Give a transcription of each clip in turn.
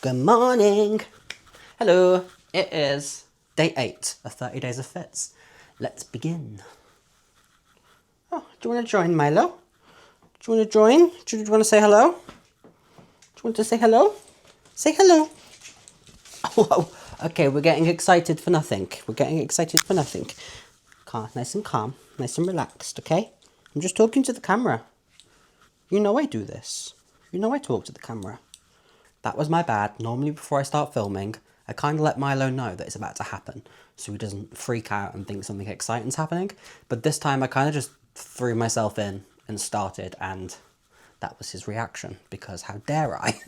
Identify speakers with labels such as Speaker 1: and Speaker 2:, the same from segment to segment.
Speaker 1: Good morning. Hello. It is day 8 of 30 Days of Fits. Let's begin. Oh, do you want to join, Milo? Do you want to join? Do you want to say hello? Do you want to say hello? Say hello. Oh, okay, we're getting excited for nothing. Calm, nice and relaxed, okay? I'm just talking to the camera. You know I do this. You know I talk to the camera. That was my bad. Normally before I start filming, I kind of let Milo know that it's about to happen so he doesn't freak out and think something exciting's happening. But this time I kind of just threw myself in and started, and that was his reaction because how dare I?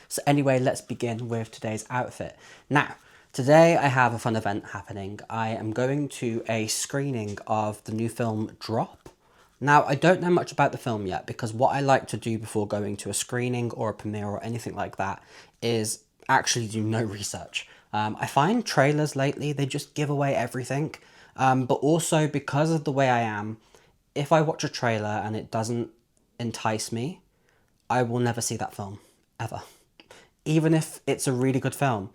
Speaker 1: So anyway, let's begin with today's outfit. Now, today I have a fun event happening. I am going to a screening of the new film Drop. Now, I don't know much about the film yet because what I like to do before going to a screening or a premiere or anything like that is actually do no research. I find trailers lately, they just give away everything. But also because of the way I am, if I watch a trailer and it doesn't entice me, I will never see that film, ever. Even if it's a really good film.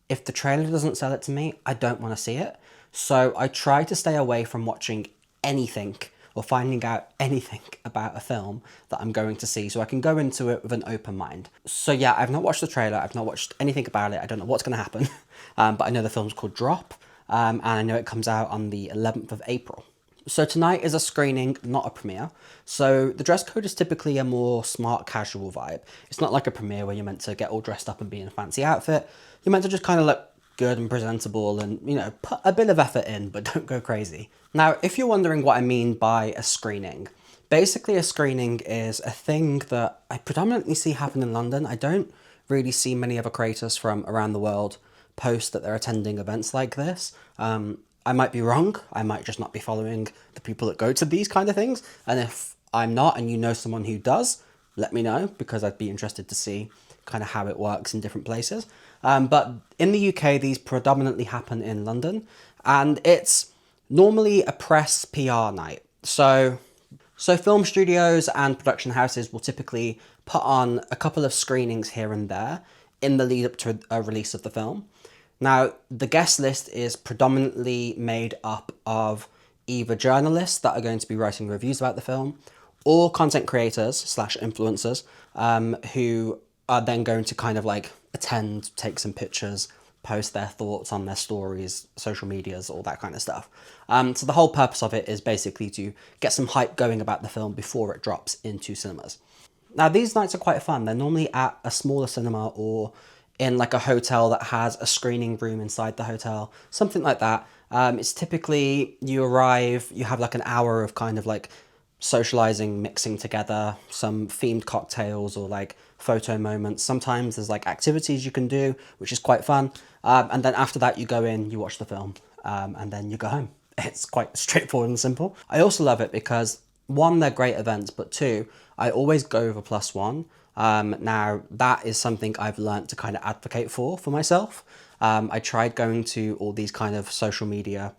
Speaker 1: If the trailer doesn't sell it to me, I don't want to see it. So I try to stay away from watching anything or finding out anything about a film that I'm going to see so I can go into it with an open mind. So yeah, I've not watched the trailer, I've not watched anything about it, I don't know what's going to happen, but I know the film's called Drop, and I know it comes out on the 11th of April. So tonight is a screening, not a premiere. So the dress code is typically a more smart casual vibe. It's not like a premiere where you're meant to get all dressed up and be in a fancy outfit. You're meant to just kind of look good and presentable and, you know, put a bit of effort in, but don't go crazy. Now, if you're wondering what I mean by a screening, basically a screening is a thing that I predominantly see happen in London. I don't really see many other creators from around the world post that they're attending events like this. I might be wrong. I might just not be following the people that go to these kind of things. And if I'm not and you know someone who does, let me know because I'd be interested to see kind of how it works in different places. But in the UK, these predominantly happen in London, and it's normally a press PR night. So film studios and production houses will typically put on a couple of screenings here and there in the lead up to a release of the film. Now, the guest list is predominantly made up of either journalists that are going to be writing reviews about the film or content creators slash influencers who are then going to kind of like attend, take some pictures, post their thoughts on their stories, social medias, all that kind of stuff. So the whole purpose of it is basically to get some hype going about the film before it drops into cinemas. Now, these nights are quite fun. They're normally at a smaller cinema or in like a hotel that has a screening room inside the hotel, something like that. It's typically you arrive, you have like an hour of kind of like socializing, mixing together some themed cocktails or like photo moments. Sometimes there's like activities you can do, which is quite fun. And then after that, you go in, you watch the film, and then you go home. It's quite straightforward and simple. I also love it because one, they're great events, but two, I always go with a +1. Now, that is something I've learned to kind of advocate for myself. I tried going to all these kind of social media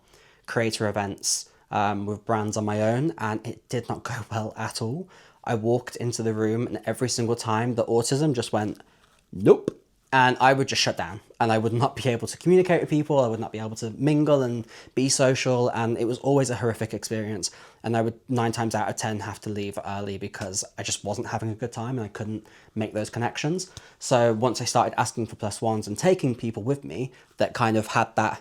Speaker 1: creator events with brands on my own, and it did not go well at all. I walked into the room, and every single time the autism just went, nope. And I would just shut down and I would not be able to communicate with people. I would not be able to mingle and be social. And it was always a horrific experience. And I would 9 times out of 10 have to leave early because I just wasn't having a good time and I couldn't make those connections. So once I started asking for +1s and taking people with me that kind of had that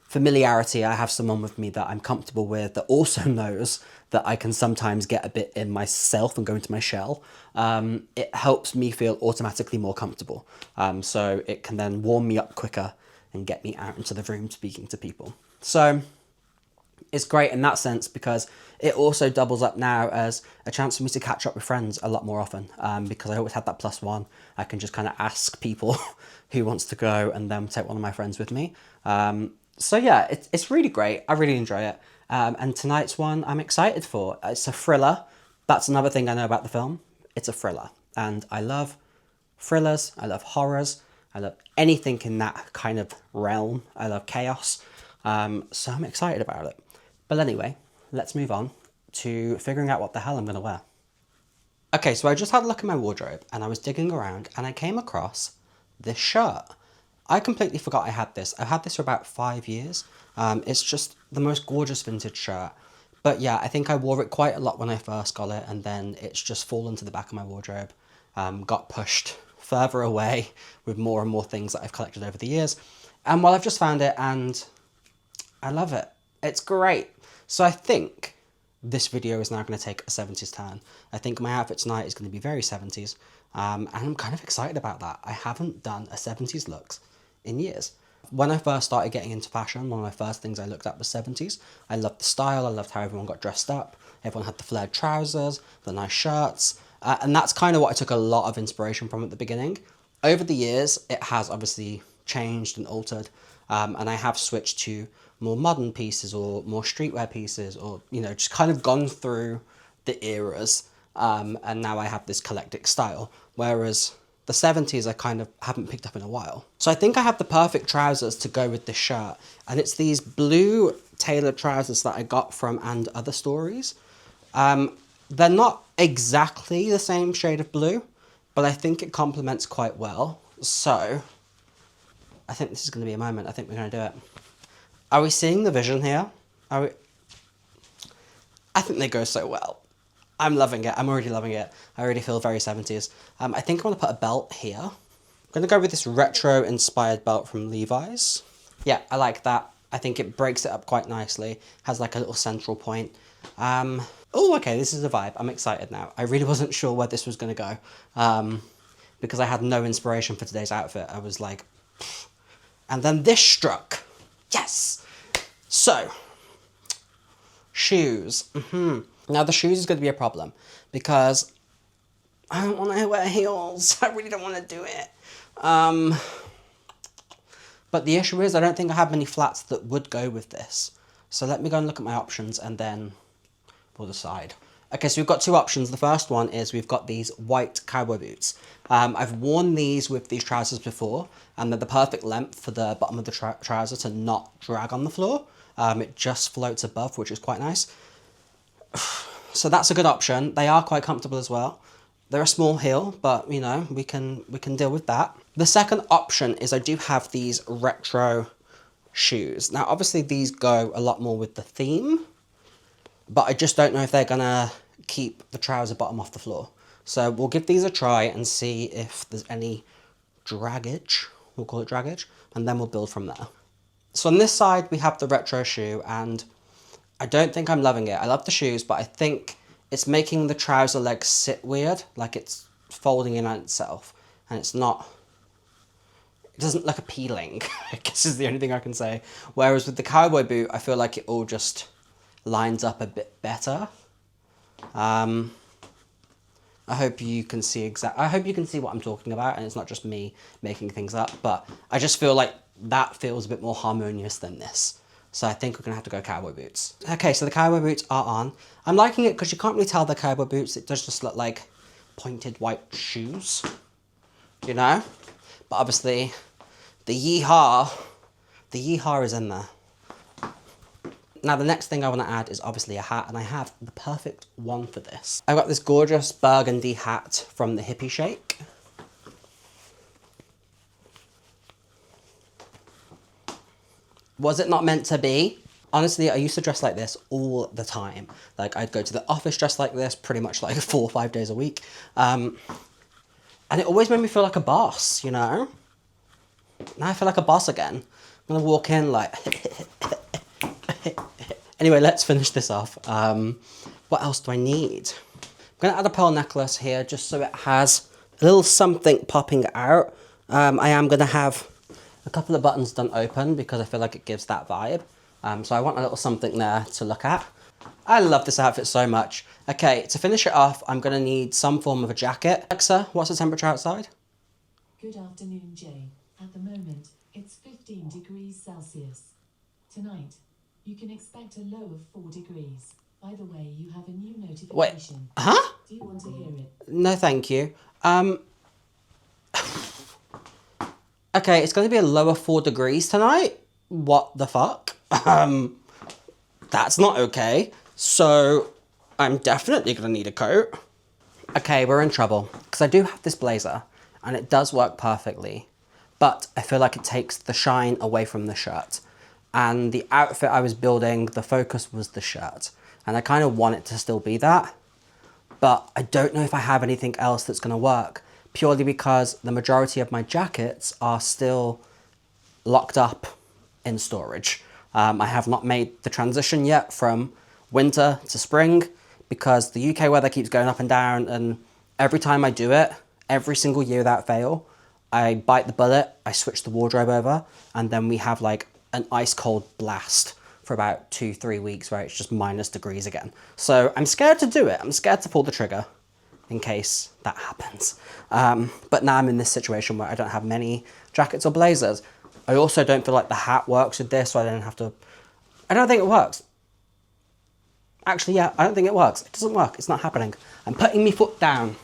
Speaker 1: familiarity, I have someone with me that I'm comfortable with that also knows that I can sometimes get a bit in myself and go into my shell. It helps me feel automatically more comfortable. So it can then warm me up quicker and get me out into the room speaking to people. So it's great in that sense because it also doubles up now as a chance for me to catch up with friends a lot more often because I always had that +1. I can just kind of ask people who wants to go and then take one of my friends with me. So yeah, it's really great. I really enjoy it. And tonight's one I'm excited for. It's a thriller. That's another thing I know about the film. It's a thriller. And I love thrillers. I love horrors. I love anything in that kind of realm. I love chaos. So I'm excited about it. But anyway, let's move on to figuring out what the hell I'm going to wear. Okay, so I just had a look in my wardrobe and I was digging around and I came across this shirt. I completely forgot I had this. I've had this for about 5 years. It's just the most gorgeous vintage shirt. But yeah, I think I wore it quite a lot when I first got it, and then it's just fallen to the back of my wardrobe. Got pushed further away with more and more things that I've collected over the years. And well, I've just found it and I love it. It's great. So I think this video is now going to take a 70s turn. I think my outfit tonight is going to be very 70s. And I'm kind of excited about that. I haven't done a 70s looks in years. When I first started getting into fashion, one of my first things I looked at was 70s. I loved the style, I loved how everyone got dressed up. Everyone had the flared trousers, the nice shirts, and that's kind of what I took a lot of inspiration from at the beginning. Over the years, it has obviously changed and altered, and I have switched to more modern pieces or more streetwear pieces, or, you know, just kind of gone through the eras, and now I have this eclectic style, whereas the 70s I kind of haven't picked up in a while. So I think I have the perfect trousers to go with this shirt, and it's these blue tailored trousers that I got from And Other Stories. They're not exactly the same shade of blue, but I think it complements quite well. So I think this is going to be a moment. I think we're going to do it. Are we seeing the vision here? Are we? I think they go so well. I'm loving it. I'm already loving it. I already feel very 70s. I think I want to put a belt here. I'm going to go with this retro-inspired belt from Levi's. Yeah, I like that. I think it breaks it up quite nicely. Has like a little central point. Oh, okay, this is a vibe. I'm excited now. I really wasn't sure where this was going to go. Because I had no inspiration for today's outfit. I was like... Pfft. And then this struck. Yes! So... shoes. Now the shoes is going to be a problem because I don't want to wear heels. I really don't want to do it. But the issue is I don't think I have many flats that would go with this. So let me go and look at my options and then we'll decide. Okay, so we've got two options. The first one is we've got these white cowboy boots. I've worn these with these trousers before, and they're the perfect length for the bottom of the trouser to not drag on the floor. It just floats above, which is quite nice. So that's a good option. They are quite comfortable as well. They're a small heel, but you know, we can deal with that. The second option is I do have these retro shoes. Now, obviously these go a lot more with the theme, but I just don't know if they're gonna keep the trouser bottom off the floor. So we'll give these a try and see if there's any draggage. We'll call it draggage, and then we'll build from there. So on this side, we have the retro shoe, and I don't think I'm loving it. I love the shoes, but I think it's making the trouser leg sit weird, like it's folding in on itself, and it's not, it doesn't look appealing, I guess is the only thing I can say. Whereas with the cowboy boot, I feel like it all just lines up a bit better. I hope you can see what I'm talking about, and it's not just me making things up, but I just feel like that feels a bit more harmonious than this. So I think we're gonna have to go cowboy boots. Okay, so the cowboy boots are on. I'm liking it because you can't really tell they're cowboy boots. It does just look like pointed white shoes, you know? But obviously, the yeehaw is in there. Now the next thing I want to add is obviously a hat, and I have the perfect one for this. I've got this gorgeous burgundy hat from the Hippie Shake. Was it not meant to be? Honestly, I used to dress like this all the time. Like, I'd go to the office dressed like this pretty much like 4 or 5 days a week. And it always made me feel like a boss, you know? Now I feel like a boss again. I'm gonna walk in like... Anyway, let's finish this off. What else do I need? I'm gonna add a pearl necklace here just so it has a little something popping out. I am gonna have a couple of buttons done open because I feel like it gives that vibe. So I want a little something there to look at. I love this outfit so much. Okay, to finish it off, I'm gonna need some form of a jacket. Alexa, what's the temperature outside?
Speaker 2: Good afternoon, Jay. At the moment, it's 15 degrees Celsius. Tonight, you can expect a low of 4 degrees. By the way, you have a new notification.
Speaker 1: Wait, huh?
Speaker 2: Do you want to hear it?
Speaker 1: No, thank you. Okay, it's going to be a lower 4 degrees tonight. What the fuck? That's not okay. So, I'm definitely going to need a coat. Okay, we're in trouble because I do have this blazer and it does work perfectly, but I feel like it takes the shine away from the shirt. And the outfit I was building, the focus was the shirt. And I kind of want it to still be that, but I don't know if I have anything else that's gonna work, purely because the majority of my jackets are still locked up in storage. I have not made the transition yet from winter to spring because the UK weather keeps going up and down, and every time I do it, every single year without fail, I bite the bullet, I switch the wardrobe over, and then we have like an ice cold blast for about 2-3 weeks where it's just -degrees again. So I'm scared to do it. I'm scared to pull the trigger in case that happens. But now I'm in this situation where I don't have many jackets or blazers. I also don't feel like the hat works with this, so I don't have to... I don't think it works. Actually, yeah, I don't think it works. It doesn't work. It's not happening. I'm putting my foot down.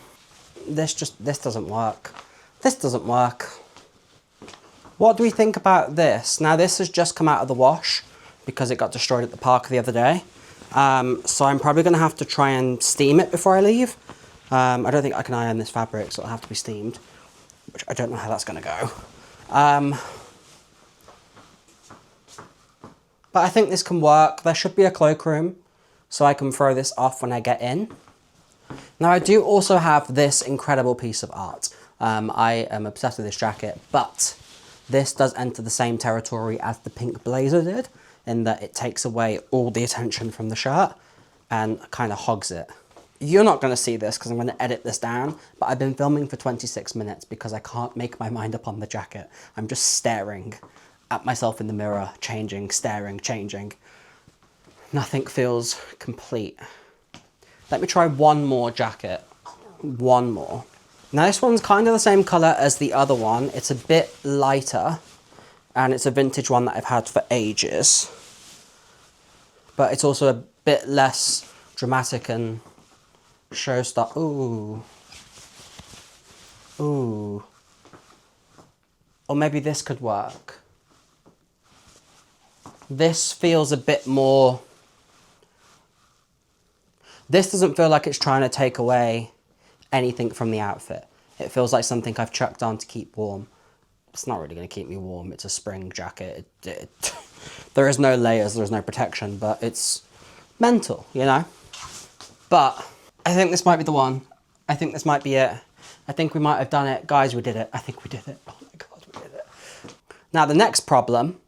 Speaker 1: This doesn't work. This doesn't work. What do we think about this? Now, this has just come out of the wash because it got destroyed at the park the other day. So I'm probably going to have to try and steam it before I leave. I don't think I can iron this fabric, so it'll have to be steamed, which I don't know how that's going to go. But I think this can work. There should be a cloakroom, so I can throw this off when I get in. Now, I do also have this incredible piece of art. I am obsessed with this jacket, but this does enter the same territory as the pink blazer did, in that it takes away all the attention from the shirt and kind of hogs it. You're not going to see this because I'm going to edit this down, but I've been filming for 26 minutes because I can't make my mind up on the jacket. I'm just staring at myself in the mirror, changing, staring, changing. Nothing feels complete. Let me try one more jacket. One more. Now this one's kind of the same colour as the other one. It's a bit lighter, and it's a vintage one that I've had for ages. But it's also a bit less dramatic and showstopper. Ooh. Ooh. Or maybe this could work. This feels a bit more... This doesn't feel like it's trying to take away anything from the outfit. It feels like something I've chucked on to keep warm. It's not really going to keep me warm. It's a spring jacket. There is no layers, there's no protection, but it's mental, you know? But I think this might be the one. I think this might be it. I think we might have done it. Guys, we did it. I think we did it. Oh my God, we did it. Now, the next problem,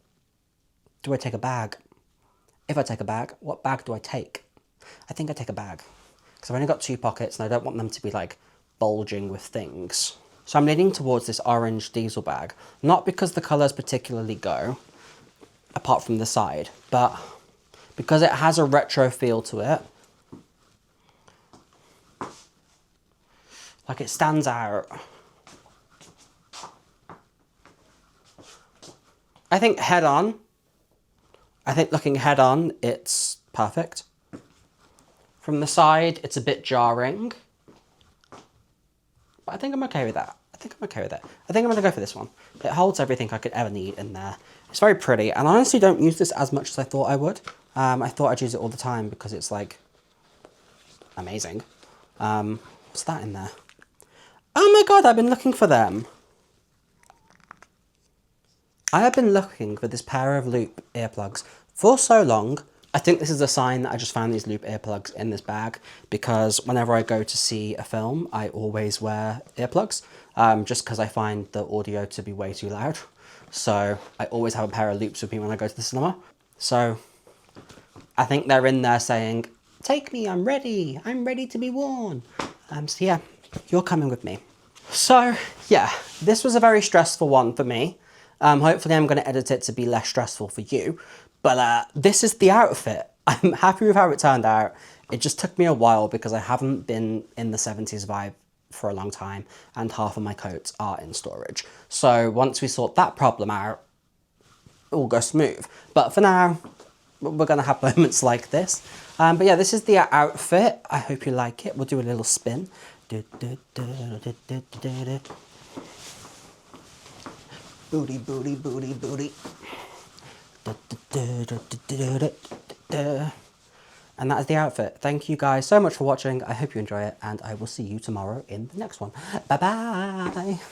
Speaker 1: do I take a bag? If I take a bag, what bag do I take? I think I take a bag because I've only got 2 pockets and I don't want them to be like bulging with things. So I'm leaning towards this orange diesel bag, not because the colours particularly go, apart from the side, but because it has a retro feel to it. Like it stands out. I think head on, looking head on, it's perfect. From the side, it's a bit jarring. But I think I'm okay with that. I think I'm going to go for this one. It holds everything I could ever need in there. It's very pretty, and I honestly don't use this as much as I thought I would. I thought I'd use it all the time because it's like amazing. What's that in there? Oh my God, I've been looking for them. I have been looking for this pair of loop earplugs for so long. I think this is a sign that I just found these loop earplugs in this bag because whenever I go to see a film, I always wear earplugs just because I find the audio to be way too loud. So I always have a pair of loops with me when I go to the cinema. So I think they're in there saying, take me, I'm ready to be worn. So yeah, you're coming with me. So yeah, this was a very stressful one for me. Hopefully I'm going to edit it to be less stressful for you. But this is the outfit. I'm happy with how it turned out. It just took me a while because I haven't been in the 70s vibe for a long time and half of my coats are in storage. So once we sort that problem out, it will go smooth. But for now, we're going to have moments like this. But yeah, this is the outfit. I hope you like it. We'll do a little spin. Booty, booty, booty, booty. And And that is the outfit. Thank you guys so much for watching. I hope you enjoy it, and I will see you tomorrow in the next one. Bye bye.